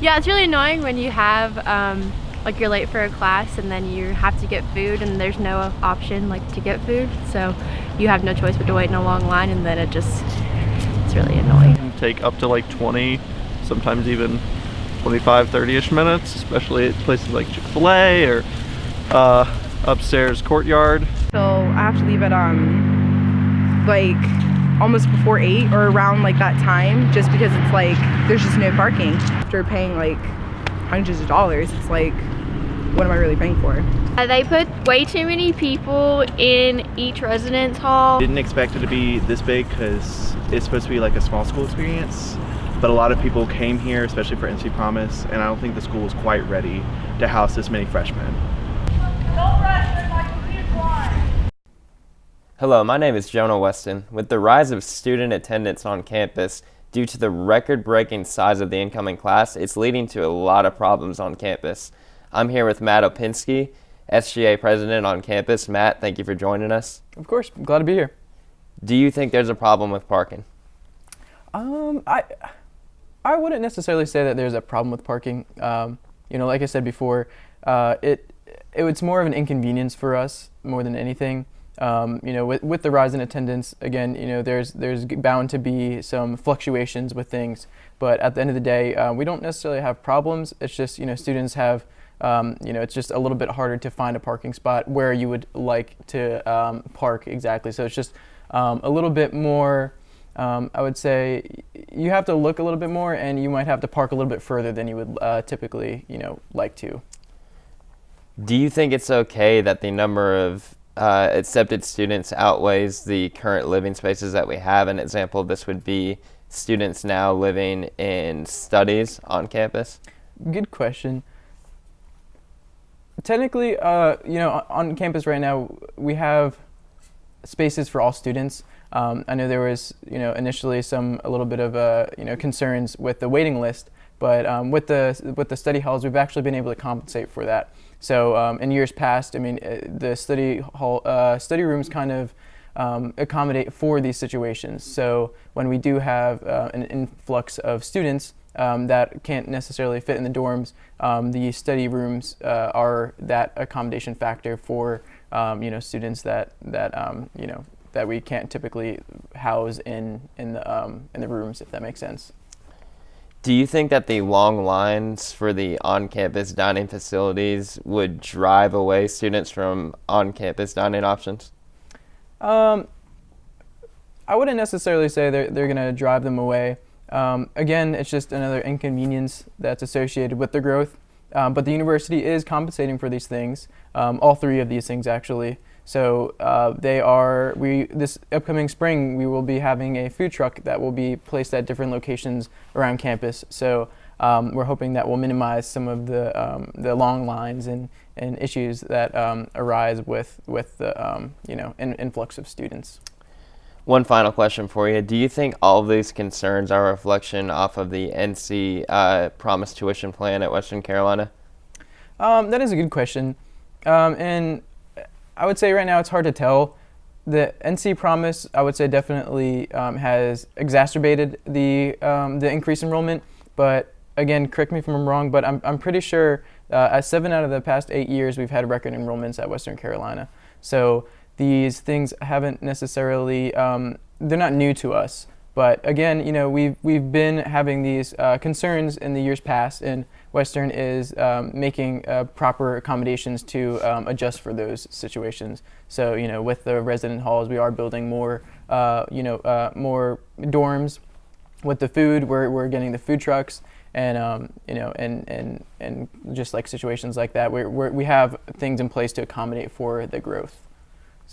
Yeah, it's really annoying when you have like you're late for a class and then you have to get food and there's no option like to get food, so you have no choice but to wait in a long line, and then it's really annoying. Take up to like 20, sometimes even 25, 30-ish minutes, especially at places like Chick-fil-A or upstairs courtyard. So I have to leave at like almost before 8 or around like that time, just because it's like there's just no parking. After paying like hundreds of dollars, it's like, what am I really paying for? They put way too many people in each residence hall. Didn't expect it to be this big because it's supposed to be like a small school experience, but a lot of people came here, especially for NC Promise, and I don't think the school was quite ready to house this many freshmen. Hello, my name is Jonah Weston. With the rise of student attendance on campus due to the record-breaking size of the incoming class, it's leading to a lot of problems on campus. I'm here with Matt Opinski, SGA president on campus. Matt, thank you for joining us. Of course, I'm glad to be here. Do you think there's a problem with parking? I wouldn't necessarily say that there's a problem with parking. Like I said before, it's more of an inconvenience for us more than anything. With the rise in attendance, again, there's bound to be some fluctuations with things, but at the end of the day, we don't necessarily have problems. It's just, students have, it's just a little bit harder to find a parking spot where you would like to park exactly. So it's just a little bit more, I would say you have to look a little bit more, and you might have to park a little bit further than you would typically, like to. Do you think it's okay that the number of accepted students outweighs the current living spaces that we have? An example of this would be students now living in studies on campus. Good question. Technically, on campus right now, we have spaces for all students. I know there was, initially a little bit of, concerns with the waiting list, but with the study halls, we've actually been able to compensate for that. So in years past, the study rooms kind of accommodate for these situations. So when we do have an influx of students that can't necessarily fit in the dorms, the study rooms are that accommodation factor for students that we can't typically house in the rooms, if that makes sense. Do you think that the long lines for the on-campus dining facilities would drive away students from on-campus dining options? I wouldn't necessarily say they're going to drive them away. Again, it's just another inconvenience that's associated with the growth. But the university is compensating for these things, all three of these things actually. So this upcoming spring, we will be having a food truck that will be placed at different locations around campus. So we're hoping that will minimize some of the long lines and issues that arise with the influx of students. One final question for you. Do you think all of these concerns are a reflection off of the NC Promise tuition plan at Western Carolina? That is a good question. And I would say right now it's hard to tell. The NC Promise, I would say, definitely has exacerbated the increased enrollment. But again, correct me if I'm wrong, but I'm pretty sure at 7 out of the past 8 years we've had record enrollments at Western Carolina. So these things haven't necessarily, they're not new to us. But again, we've been having these concerns in the years past, and Western is making proper accommodations to adjust for those situations. So, with the resident halls, we are building more, more dorms. With the food, we're getting the food trucks, and and just like situations like that, we have things in place to accommodate for the growth.